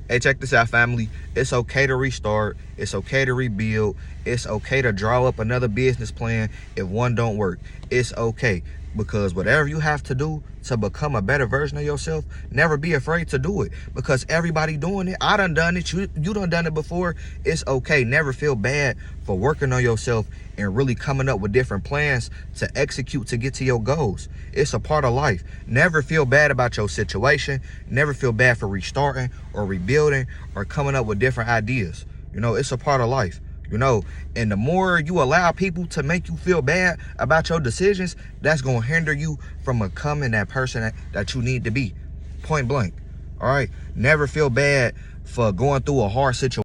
Hey, check this out, family. It's okay to restart. It's okay to rebuild. It's okay to draw up another business plan if one don't work. It's okay, because whatever you have to do to become a better version of yourself, never be afraid to do it, because everybody doing it. I done it. You done it before. It's okay. Never feel bad for working on yourself and really coming up with different plans to execute to get to your goals. It's a part of life. Never feel bad about your situation. Never feel bad for restarting or rebuilding or coming up with different ideas. You know, it's a part of life. You know, and the more you allow people to make you feel bad about your decisions, that's going to hinder you from becoming that person that you need to be. Point blank. All right. Never feel bad for going through a hard situation.